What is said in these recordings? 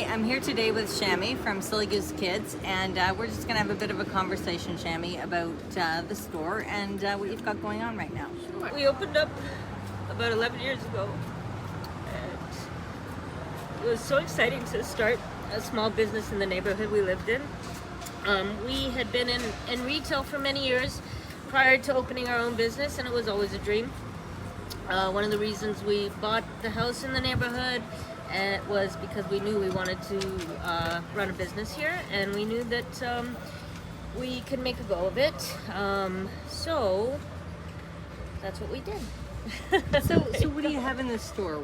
Hi, I'm here today with Shamie from Silly Goose Kids, and we're just going to have a bit of a conversation, Shamie, about the store and what you've got going on right now. We opened up about 11 years ago, and it was so exciting to start a small business in the neighborhood we lived in. We had been in retail for many years prior to opening our own business, and it was always a dream. One of the reasons we bought the house in the neighborhood was because we knew we wanted to run a business here, and we knew that we could make a go of it. So that's what we did. So what do you have in the store?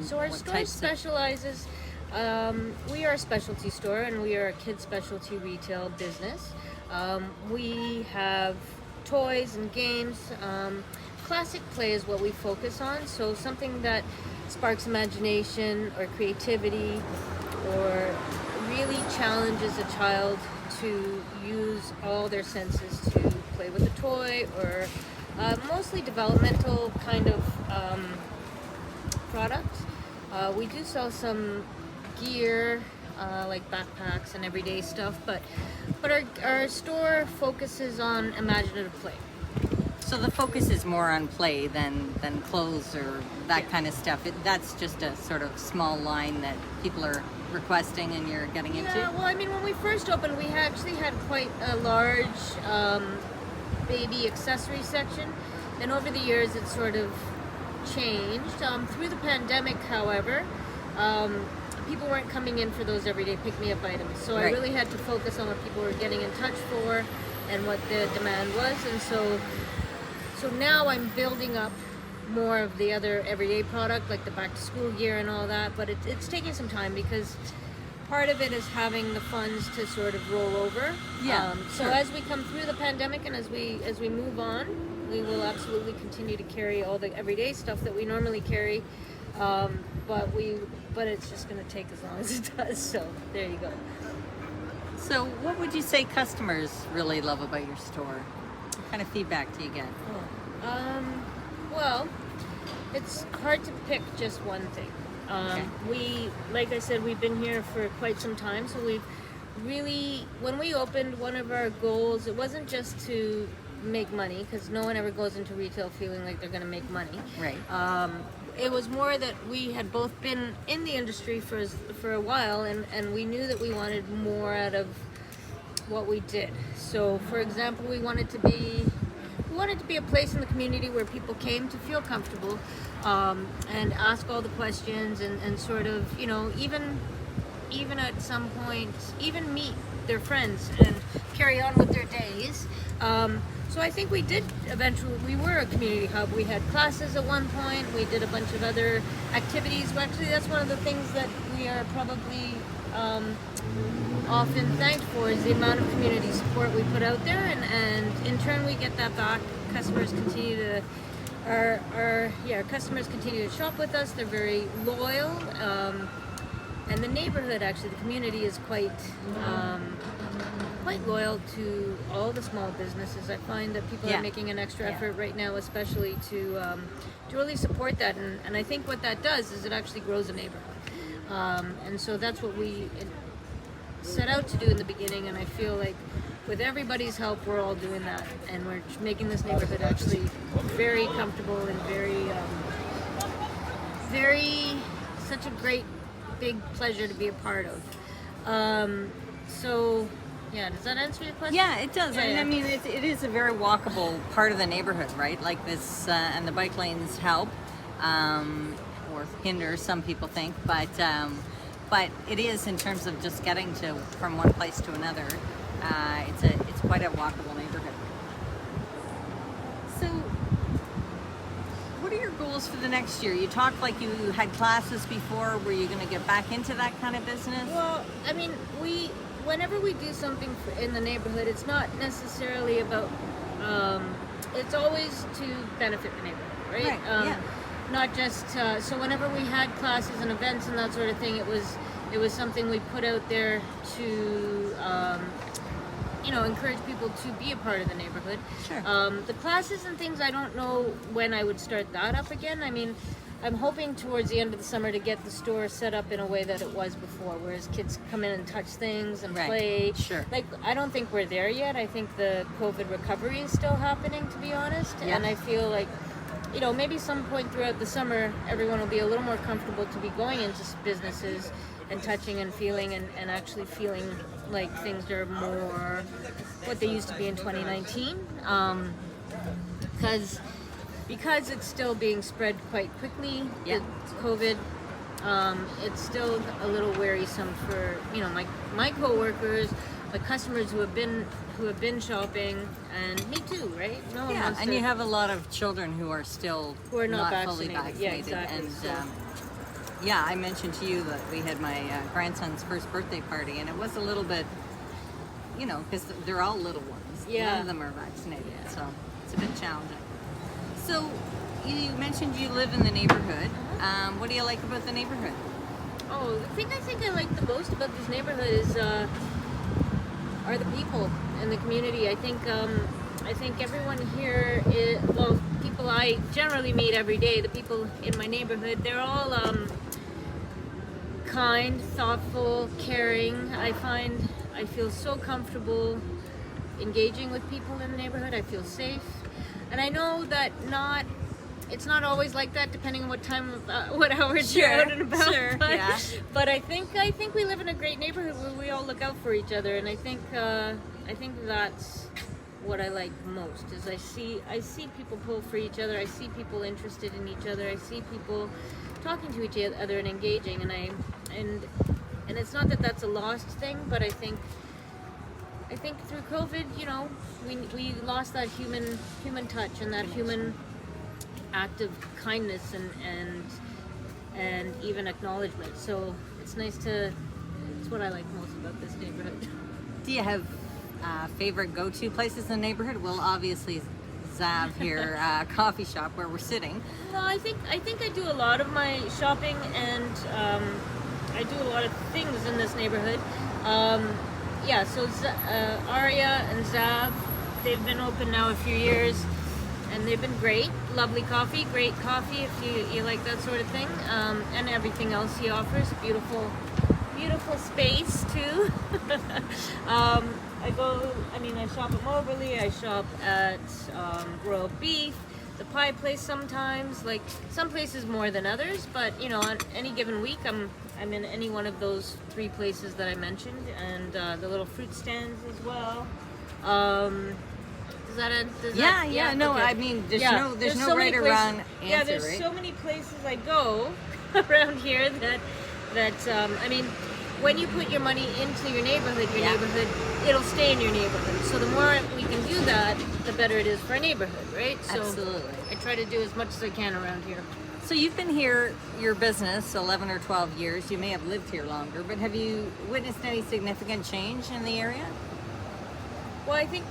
So our store specializes. We are a specialty store, and we are a kids specialty retail business. We have toys and games. Classic play is what we focus on, so something that sparks imagination or creativity or really challenges a child to use all their senses to play with a toy, or mostly developmental kind of products. We do sell some gear like backpacks and everyday stuff, but our store focuses on imaginative play. So the focus is more on play than clothes or that kind of stuff. That's just a sort of small line that people are requesting and you're getting into? Yeah, well, I mean, when we first opened, we actually had quite a large baby accessory section, and over the years it's sort of changed. Through the pandemic, however, people weren't coming in for those everyday pick-me-up items, so Right. I really had to focus on what people were getting in touch for and what the demand was, and so now I'm building up more of the other everyday product, like the back-to-school gear and all that, but it's taking some time because part of it is having the funds to sort of roll over. Yeah, So sure. as we come through the pandemic and as we move on, we will absolutely continue to carry all the everyday stuff that we normally carry, but it's just going to take as long as it does. So there you go. So what would you say customers really love about your store? What kind of feedback do you get? Well, it's hard to pick just one thing. Okay. Like I said, we've been here for quite some time, so we've really, when we opened, one of our goals, it wasn't just to make money, because no one ever goes into retail feeling like they're going to make money. Right. It was more that we had both been in the industry for a while, and we knew that we wanted more out of what we did. So, for example, we wanted to be a place in the community where people came to feel comfortable and ask all the questions and sort of, even at some point, even meet their friends and carry on with their days. So I think we did eventually, we were a community hub. We had classes at one point, we did a bunch of other activities. Well, actually, that's one of the things that we are probably often thanked for, is the amount of community support we put out there, and in turn we get that back. Customers continue to our customers continue to shop with us. They're very loyal, and the neighborhood, actually the community, is quite loyal to all the small businesses. I find that people are making an extra effort right now, especially to really support that, and I think what that does is it actually grows a neighborhood, and so that's what we set out to do in the beginning, and I feel like with everybody's help we're all doing that, and we're making this neighborhood actually very comfortable and very such a great big pleasure to be a part of. So yeah, does that answer your question? Yeah, it does. Yeah, And yeah. I mean, it is a very walkable part of the neighborhood, right? Like this, and the bike lanes help, or hinder, some people think, but it is, in terms of just getting from one place to another. It's quite a walkable neighborhood. So, what are your goals for the next year? You talked like you had classes before. Were you going to get back into that kind of business? Well, I mean, whenever we do something in the neighborhood, it's not necessarily about, it's always to benefit the neighborhood, right? Yeah. Not just, so whenever we had classes and events and that sort of thing, it was something we put out there to, encourage people to be a part of the neighborhood. Sure. The classes and things, I don't know when I would start that up again. I mean, I'm hoping towards the end of the summer to get the store set up in a way that it was before, whereas kids come in and touch things and Right. play. Sure. Like, I don't think we're there yet. I think the COVID recovery is still happening, to be honest. Yeah. And I feel like, you know, maybe some point throughout the summer, everyone will be a little more comfortable to be going into businesses and touching and feeling and actually feeling like things are more what they used to be in 2019. Because it's still being spread quite quickly, Yeah. it's COVID, it's still a little wearisome for, you know, my coworkers, my customers who have been shopping, and me too, right? No one Yeah, wants and to- you have a lot of children who are still Who are not fully vaccinated. Yeah, vaccinated. exactly. And So- yeah, I mentioned to you that we had my grandson's first birthday party, and it was a little bit, you know, because they're all little ones. Yeah. None of them are vaccinated, so it's a bit challenging. So you mentioned you live in the neighborhood. What do you like about the neighborhood? Oh, the thing I think I like the most about this neighborhood is are the people in the community. I think everyone here is, well, people I generally meet every day, the people in my neighborhood, they're all kind, thoughtful, caring. I feel so comfortable engaging with people in the neighborhood. I feel safe. And I know that it's not always like that, depending on what hours you're out and about. Sure, but, yeah. but I think we live in a great neighborhood where we all look out for each other, and I think that's what I like most. Is I see people pull for each other. I see people interested in each other. I see people talking to each other and engaging, and it's not that that's a lost thing, but I think through COVID, you know, we lost that human touch and that human act of kindness and even acknowledgement. So it's what I like most about this neighborhood. Do you have favorite go-to places in the neighborhood? Well, obviously Zav here, coffee shop where we're sitting. Well, I think I do a lot of my shopping, and I do a lot of things in this neighborhood. Yeah, so Aria and Zav, they've been open now a few years, and they've been great. Lovely coffee, great coffee if you like that sort of thing, and everything else he offers. Beautiful space too. I shop at Moberly. I shop at Royal Beef, the Pie Place sometimes. Like some places more than others, but you know, on any given week, I'm in any one of those 3 places that I mentioned, and the little fruit stands as well. No, okay. I mean, there's no so right many or places- wrong answer, Yeah, there's right? so many places I go around here that I mean, when you put your money into your neighborhood, it'll stay in your neighborhood. So the more we can do that, the better it is for a neighborhood, right? So Absolutely. I try to do as much as I can around here. So you've been here, your business, 11 or 12 years. You may have lived here longer, but have you witnessed any significant change in the area? Well, I think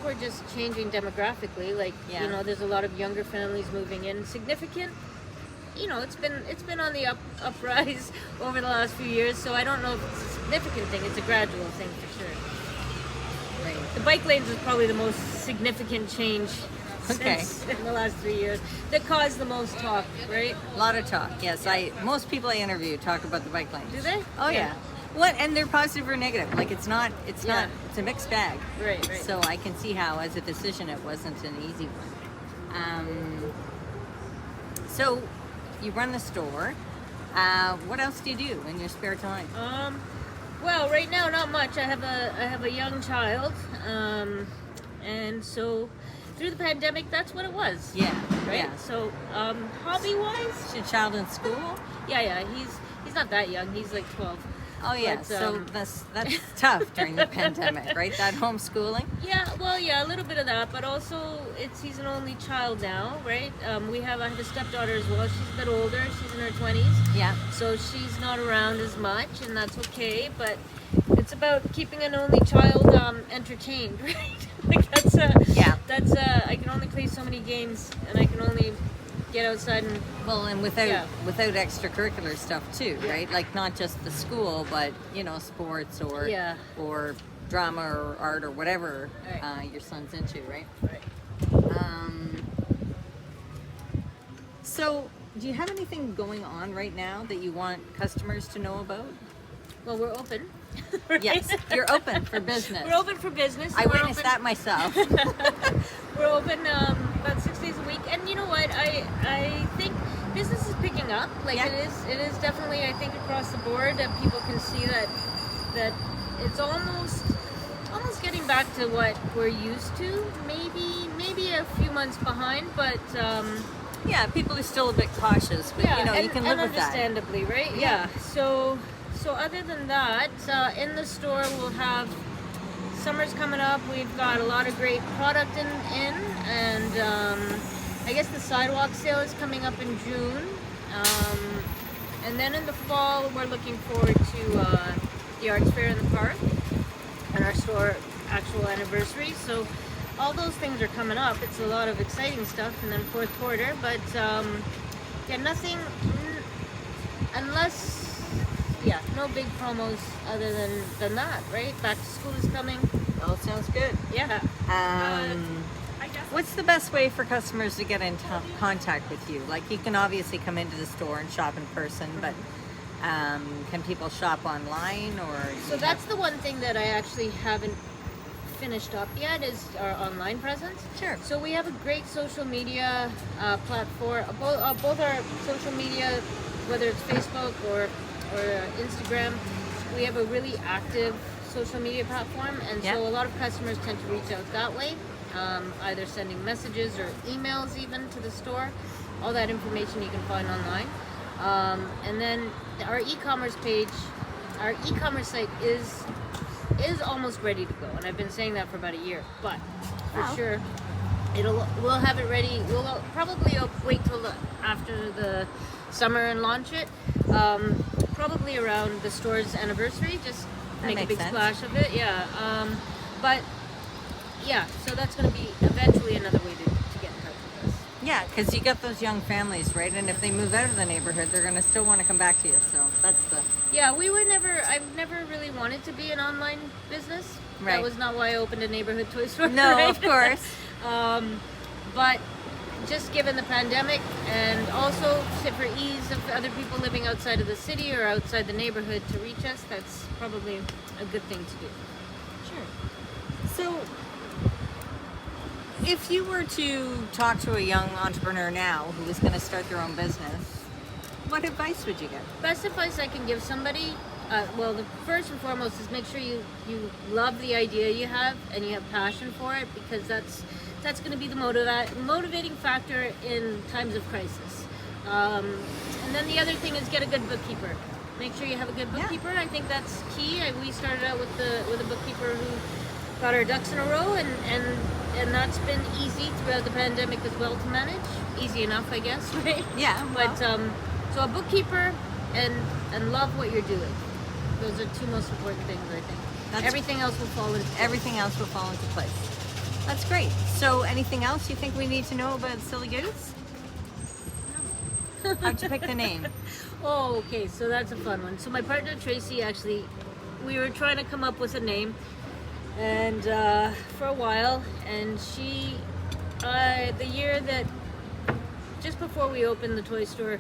we're just changing demographically. Like, Yeah. you know, there's a lot of younger families moving in. Significant. You know, it's been on the uprise over the last few years. So I don't know if it's a significant thing. It's a gradual thing for sure. Right. The bike lanes is probably the most significant change Okay. since in the last 3 years that caused the most talk, right? A lot of talk. Yes, most people I interview talk about the bike lanes. Do they? Oh yeah. What? And they're positive or negative. Like it's not. It's a mixed bag. Right. So I can see how, as a decision, it wasn't an easy one. So you run the store. What else do you do in your spare time? Well, right now, not much. I have a young child, and so through the pandemic, that's what it was. Yeah. Right. Yeah. So, hobby-wise, Is your child in school? yeah, he's not that young. He's like 12. Oh yeah. But, So that's tough during the pandemic, right? That homeschooling. Yeah, well, yeah, a little bit of that, but also he's an only child now, right? I have a stepdaughter as well. She's a bit older. She's in her 20s. Yeah. So she's not around as much, and that's okay. But it's about keeping an only child entertained, right? Like that's I can only play so many games, and I can only get outside and without extracurricular stuff too, right? Like not just the school, but you know, sports or drama or art or whatever your son's into, right? Right. So do you have anything going on right now that you want customers to know about? Well, we're open. Yes, you're open for business. We're open for business. I We're witnessed open- that myself. We're open about 6 days a week, and you know what? I think business is picking up. Like Yeah. it is definitely. I think across the board that people can see that it's almost getting back to what we're used to. Maybe a few months behind, but Yeah, people are still a bit cautious, but you know, you can live and with that. understandably, right? Yeah. So other than that, in the store we'll have summer's coming up. We've got a lot of great product in and I guess the sidewalk sale is coming up in June. And then in the fall we're looking forward to the arts fair in the park and our store actual anniversary. So all those things are coming up. It's a lot of exciting stuff, and then fourth quarter. But yeah, nothing unless no big promos other than that, right? Back to school is coming. Oh, sounds good. Yeah. I guess. What's the best way for customers to get in contact with you? Like, you can obviously come into the store and shop in person, but can people shop online or? So that's the one thing that I actually haven't finished up yet is our online presence. Sure. So we have a great social media platform. Both our social media, whether it's Facebook or Instagram, we have a really active social media platform, and Yeah. so a lot of customers tend to reach out that way, either sending messages or emails even to the store. All that information you can find online. And then our e-commerce page, our e-commerce site is almost ready to go, and I've been saying that for about a year, but for Wow. sure we'll have it ready. We'll probably wait till after the summer and launch it, probably around the store's anniversary, just That make a makes big sense. splash of it. But yeah, so that's going to be eventually another way to get in touch with us. Yeah, because you got those young families, right? And if they move out of the neighborhood, they're going to still want to come back to you. So that's the Yeah, I've never really wanted to be an online business. Right. That was not why I opened a neighborhood toy store. no, right? of course. But just given the pandemic, and also for ease of other people living outside of the city or outside the neighborhood to reach us, that's probably a good thing to do. Sure. So, if you were to talk to a young entrepreneur now who was going to start their own business, what advice would you give? Best advice I can give somebody, well, the first and foremost is make sure you love the idea you have and you have passion for it, because that's going to be the motivating factor in times of crisis. And then the other thing is get a good bookkeeper. Make sure you have a good bookkeeper. I think that's key. We started out with a bookkeeper who got our ducks in a row, and that's been easy throughout the pandemic as well to manage. Easy enough, I guess, right? Yeah, But so a bookkeeper and love what you're doing. Those are two most important things, I think. Everything else will fall into place. Everything else will fall into place. That's great. So, anything else you think we need to know about Silly Goose? How'd you pick the name? Oh, okay, so that's a fun one. So my partner Tracey, actually, we were trying to come up with a name, and for a while, and she, the year that, just before we opened the toy store,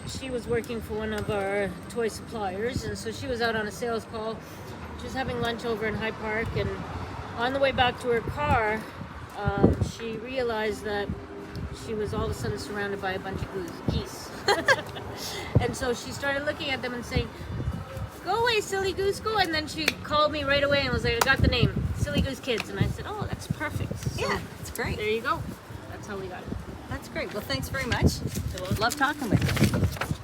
she was working for one of our toy suppliers, and so she was out on a sales call. She was having lunch over in Hyde Park, and on the way back to her car, she realized that she was all of a sudden surrounded by a bunch of geese. And so she started looking at them and saying, "Go away, Silly Goose, go." And then she called me right away and was like, "I got the name, Silly Goose Kids." And I said, "Oh, that's perfect." So Yeah, it's great. there you go. That's how we got it. That's great. Well, thanks very much. Love talking with you.